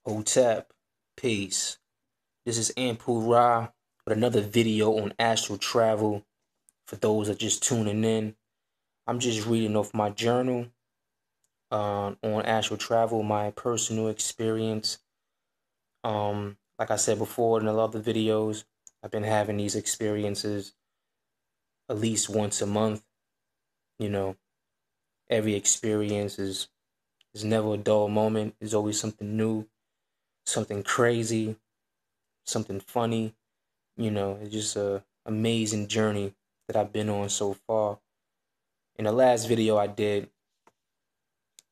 Hotep, peace. This is Anpu Ra with another video on astral travel. For those that are just tuning in, I'm just reading off my journal on astral travel, my personal experience. Like I said before in a lot of the videos, I've been having these experiences at least once a month. You know, every experience is never a dull moment. There's always something new, something crazy, something funny. It's just a amazing journey that I've been on so far. In the last video I did,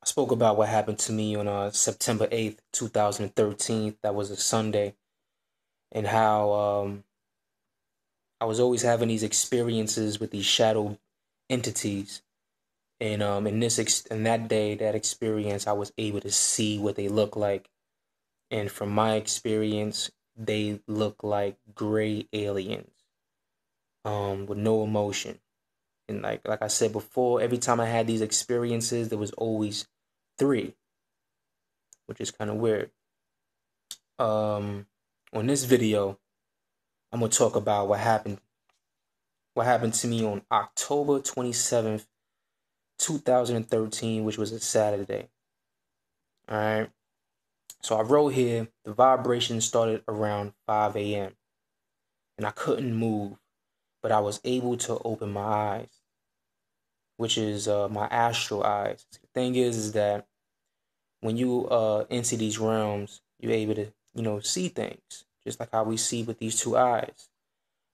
I spoke about what happened to me on September 8th, 2013. That was a Sunday, and how I was always having these experiences with these shadow entities. And in that day, that experience, I was able to see what they look like. And from my experience, they look like gray aliens, with no emotion. And like I said before, every time I had these experiences, there was always three, which is kind of weird. On this video, I'm gonna talk about what happened to me on October 27th, 2013, which was a Saturday. All right. So I wrote here, the vibration started around 5 a.m. and I couldn't move, but I was able to open my eyes, which is my astral eyes. The thing is that when you enter these realms, you're able to, see things, just like how we see with these two eyes.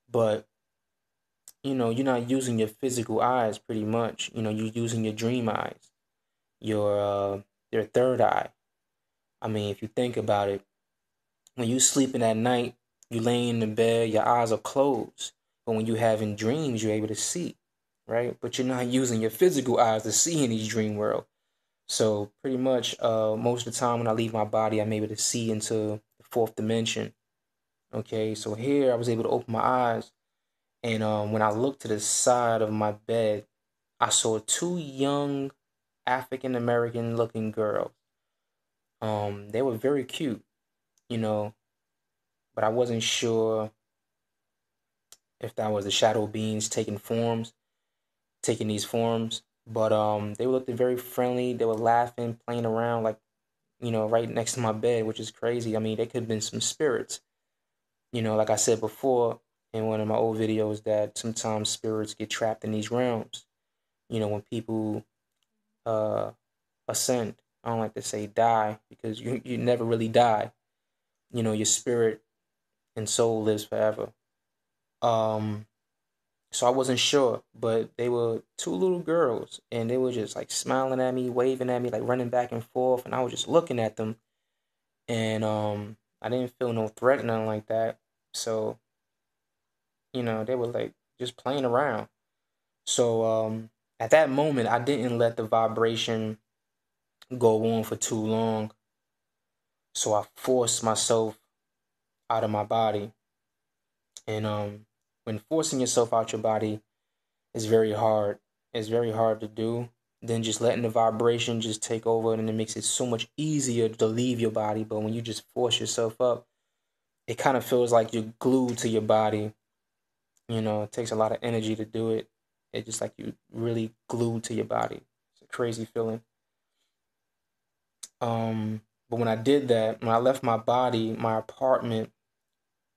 But, you're not using your physical eyes pretty much. You're using your dream eyes, your third eye. I mean, if you think about it, when you're sleeping at night, you lay in the bed, your eyes are closed. But when you're having dreams, you're able to see, right? But you're not using your physical eyes to see in these dream world. So pretty much most of the time when I leave my body, I'm able to see into the fourth dimension. Okay, so here I was able to open my eyes. And when I looked to the side of my bed, I saw two young African-American looking girls. They were very cute, but I wasn't sure if that was the shadow beings taking these forms. But they looked very friendly. They were laughing, playing around, like, right next to my bed, which is crazy. I mean, they could have been some spirits. Like I said before in one of my old videos, that sometimes spirits get trapped in these realms. When people ascend. I don't like to say die, because you never really die. Your spirit and soul lives forever. So I wasn't sure, but they were two little girls, and they were just like smiling at me, waving at me, like running back and forth, and I was just looking at them, and I didn't feel no threat, nothing like that. So, they were like just playing around. So at that moment, I didn't let the vibration go on for too long. So I forced myself out of my body. And when forcing yourself out your body is very hard. It's very hard to do. Then just letting the vibration just take over, and it makes it so much easier to leave your body. But when you just force yourself up, it kind of feels like you're glued to your body. It takes a lot of energy to do it. It's just like you really glued to your body. It's a crazy feeling. But when I did that, when I left my body, my apartment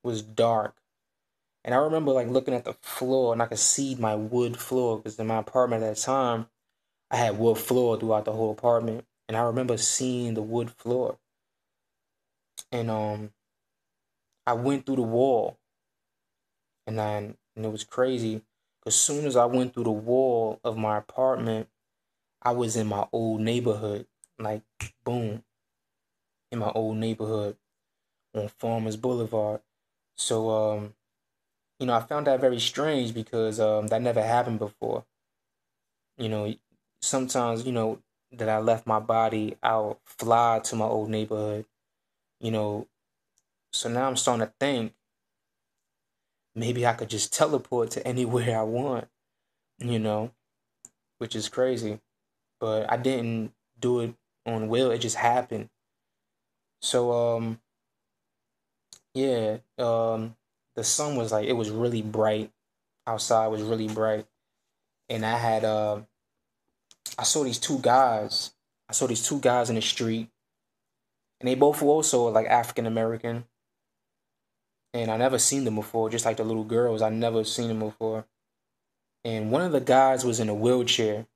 was dark. And I remember like looking at the floor, and I could see my wood floor, because in my apartment at that time, I had wood floor throughout the whole apartment. And I remember seeing the wood floor. And I went through the wall, and it was crazy. As soon as I went through the wall of my apartment, I was in my old neighborhood. Like, boom, in my old neighborhood on Farmers Boulevard. So I found that very strange, because that never happened before. Sometimes, that I left my body, I'll fly to my old neighborhood, So now I'm starting to think, maybe I could just teleport to anywhere I want, which is crazy. But I didn't do it on will. It just happened. So yeah, the sun was like, it was really bright outside, was really bright, and I saw these two guys. I saw these two guys in the street, and they both were also like African American, and I never seen them before. Just like the little girls, I never seen them before. And one of the guys was in a wheelchair.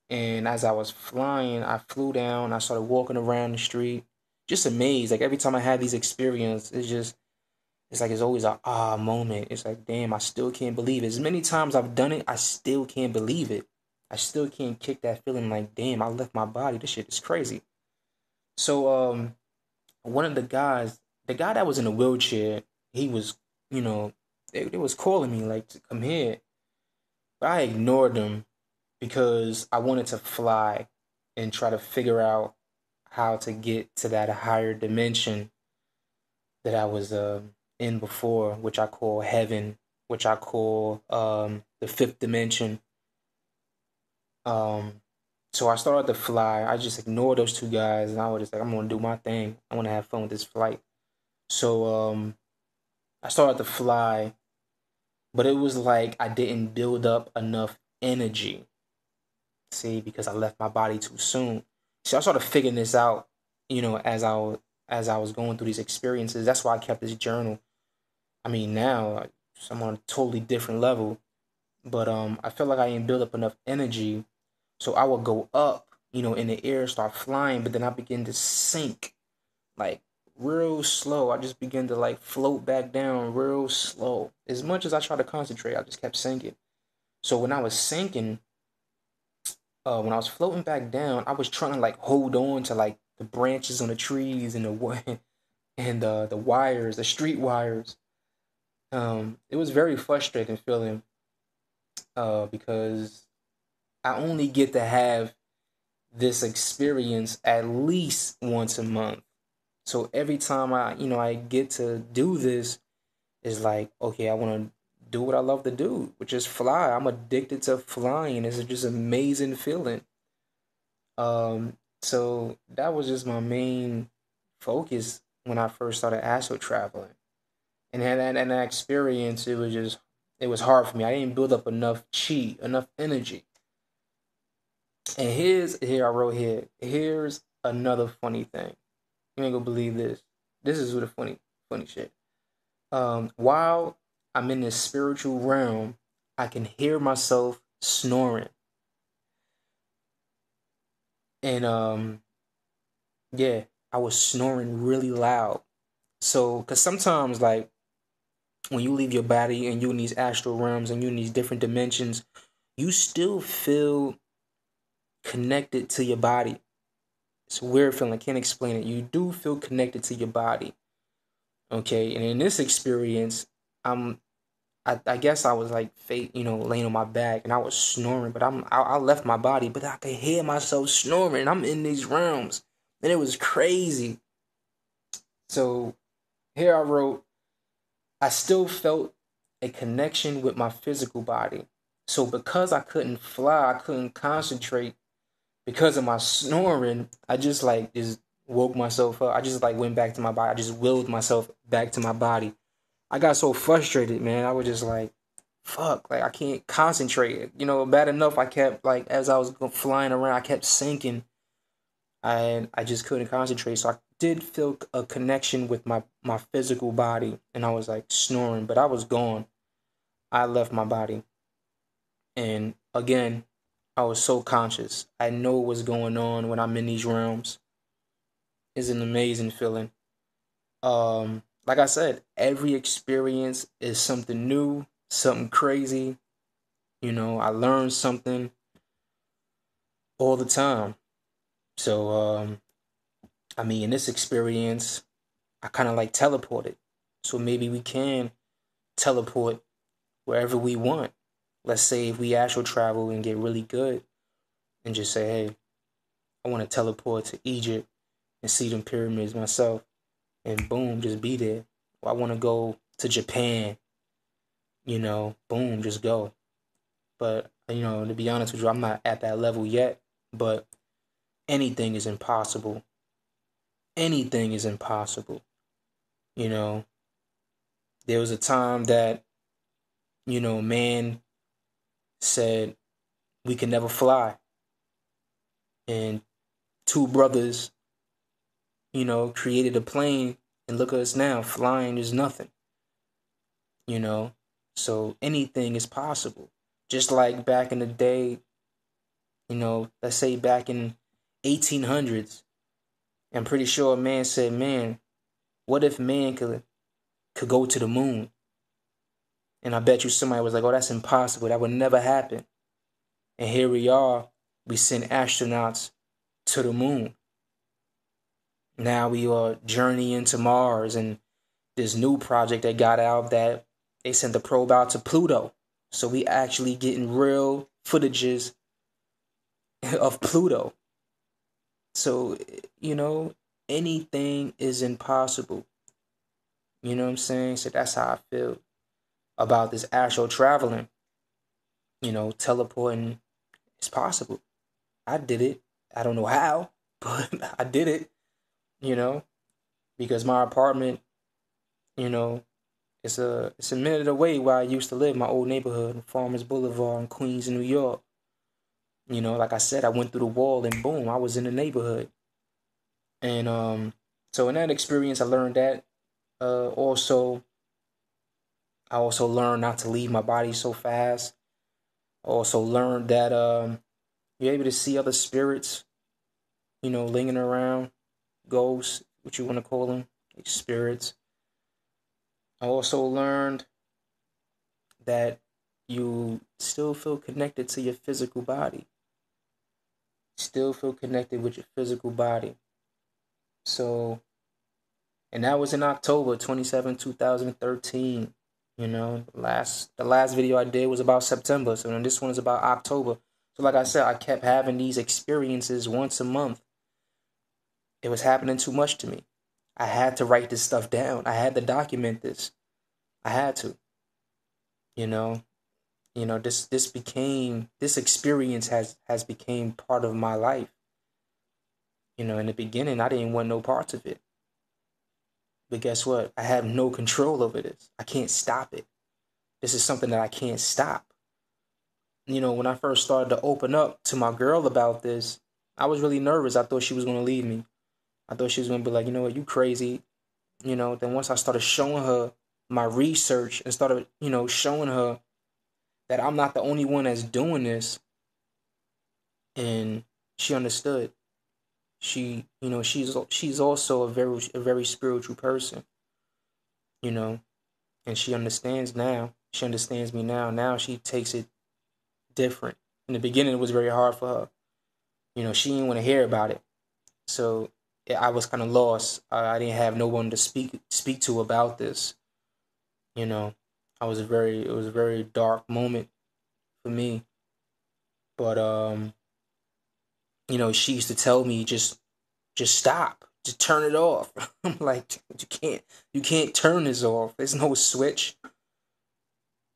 And as I was flying, I flew down. I started walking around the street, just amazed. Like every time I had these experiences, it's like it's always a moment. It's like, damn, I still can't believe it. As many times I've done it, I still can't believe it. I still can't kick that feeling like, damn, I left my body. This shit is crazy. So one of the guys, the guy that was in a wheelchair, he was, you know, they was calling me like to come here, but I ignored them because I wanted to fly and try to figure out how to get to that higher dimension that I was in before, which I call heaven, which I call the fifth dimension. Um, so I started to fly. I just ignored those two guys, and I was just like, I'm gonna do my thing. I want to have fun with this flight. So I started to fly, but it was like I didn't build up enough energy. See, because I left my body too soon. So I started figuring this out, as I was going through these experiences. That's why I kept this journal. I mean, now I'm on a totally different level, but I felt like I didn't build up enough energy, so I would go up, in the air, start flying, but then I begin to sink, like real slow. I just began to like float back down real slow. As much as I tried to concentrate, I just kept sinking. So when I was sinking, when I was floating back down, I was trying to like hold on to like the branches on the trees and the and the wires, the street wires. It was very frustrating feeling because I only get to have this experience at least once a month. So every time I get to do this, it's like, okay, I want to do what I love to do, which is fly. I'm addicted to flying. It's just an amazing feeling. So that was just my main focus when I first started astral traveling. And that experience, it was hard for me. I didn't build up enough chi, enough energy. And here I wrote here. Here's another funny thing. You ain't gonna believe this. This is the funny shit. While I'm in this spiritual realm, I can hear myself snoring. And yeah, I was snoring really loud. So, cause sometimes like when you leave your body and you're in these astral realms and you're in these different dimensions, you still feel connected to your body. It's a weird feeling. I can't explain it. You do feel connected to your body. Okay. And in this experience, I guess I was like laying on my back and I was snoring, but I left my body, but I could hear myself snoring. I'm in these realms. And it was crazy. So here I wrote, I still felt a connection with my physical body. So because I couldn't fly, I couldn't concentrate because of my snoring, I just woke myself up. I just like went back to my body. I just willed myself back to my body. I got so frustrated, man. I was just like, fuck, like I can't concentrate. Bad enough I kept like as I was flying around, I kept sinking and I just couldn't concentrate. So I did feel a connection with my physical body, and I was like snoring, but I was gone. I left my body, and again, I was so conscious. I know what's going on when I'm in these realms. It's an amazing feeling. Like I said, every experience is something new, something crazy. I learn something all the time. So, I mean, in this experience, I kind of like teleported. So maybe we can teleport wherever we want. Let's say if we astral travel and get really good and just say, hey, I want to teleport to Egypt and see them pyramids myself. And boom, just be there. Or I want to go to Japan, boom, just go. But, to be honest with you, I'm not at that level yet. But anything is impossible. anything is impossible. You know, there was a time that, man said we can never fly. And two brothers, created a plane, and look at us now, flying is nothing, you know? So anything is possible. Just like back in the day, let's say back in 1800s, I'm pretty sure a man said, man, what if man could go to the moon? And I bet you somebody was like, oh, that's impossible. That would never happen. And here we are. We send astronauts to the moon. Now we are journeying to Mars, and this new project that got out that they sent the probe out to Pluto. So we actually getting real footages of Pluto. So, anything is impossible. You know what I'm saying? So that's how I feel about this astral traveling. Teleporting is possible. I did it. I don't know how, but I did it, because my apartment, it's a minute away where I used to live, my old neighborhood, Farmers Boulevard in Queens, New York. Like I said, I went through the wall and boom, I was in the neighborhood. And so in that experience, I learned that. Also, I also learned not to leave my body so fast. I also learned that you're able to see other spirits, lingering around, ghosts, what you want to call them, like spirits. I also learned that you still feel connected to your physical body. Still feel connected with your physical body. So, and that was in October 27, 2013. The last video I did was about September. So then this one is about October. So like I said, I kept having these experiences once a month. It was happening too much to me. I had to write this stuff down. I had to document this. I had to. This experience has became part of my life. In the beginning, I didn't want no parts of it. But guess what? I have no control over this. I can't stop it. This is something that I can't stop. When I first started to open up to my girl about this, I was really nervous. I thought she was going to leave me. I thought she was going to be like, you know what, you crazy. Then once I started showing her my research and started, showing her that I'm not the only one that's doing this, and she understood. She's also a very spiritual person, and she understands now. She understands me now. Now she takes it different. In the beginning, it was very hard for her. She didn't want to hear about it. So I was kind of lost. I didn't have no one to speak to about this. It was a very dark moment for me. But she used to tell me just stop, just turn it off. I'm like, you can't turn this off. There's no switch.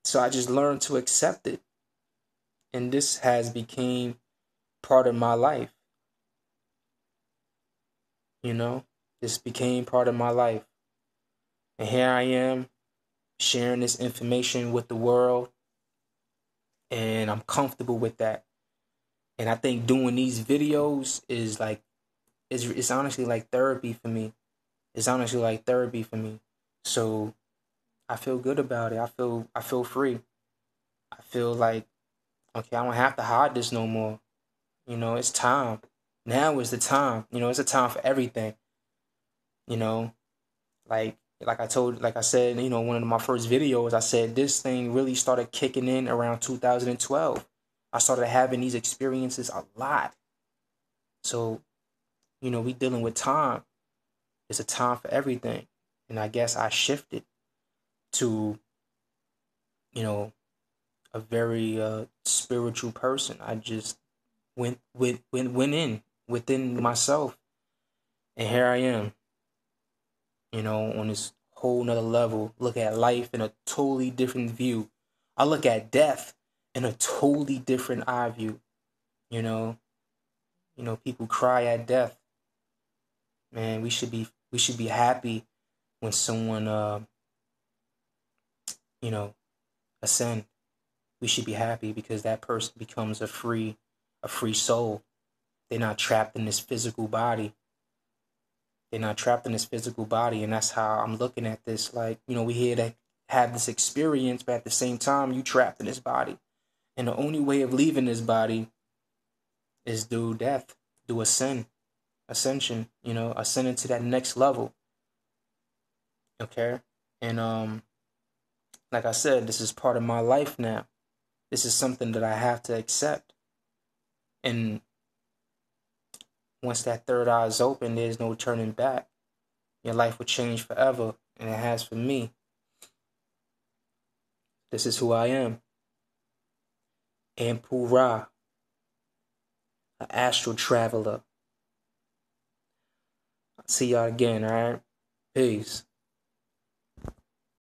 So I just learned to accept it, and this has become part of my life. This became part of my life, and here I am sharing this information with the world, and I'm comfortable with that. And I think doing these videos is like, it's honestly like therapy for me. It's honestly like therapy for me. So I feel good about it. I feel free. I feel like, okay, I don't have to hide this no more. It's time. Now is the time. It's a time for everything. Like I said, one of my first videos, I said this thing really started kicking in around 2012. I started having these experiences a lot. So, we dealing with time. It's a time for everything. And I guess I shifted to, a very spiritual person. I just went in within myself. And here I am, on this whole nother level. Look at life in a totally different view. I look at death in a totally different eye view. People cry at death. Man, we should be happy when someone you know, ascend. We should be happy because that person becomes a free soul. They're not trapped in this physical body. They're not trapped in this physical body, and that's how I'm looking at this. Like, we here to have this experience, but at the same time, you trapped in this body. And the only way of leaving this body is through death, through ascension, ascending to that next level. Okay? And like I said, this is part of my life now. This is something that I have to accept. And once that third eye is open, there's no turning back. Your life will change forever, and it has for me. This is who I am. Anpu Ra, an astral traveler. I'll see y'all again, alright? Peace.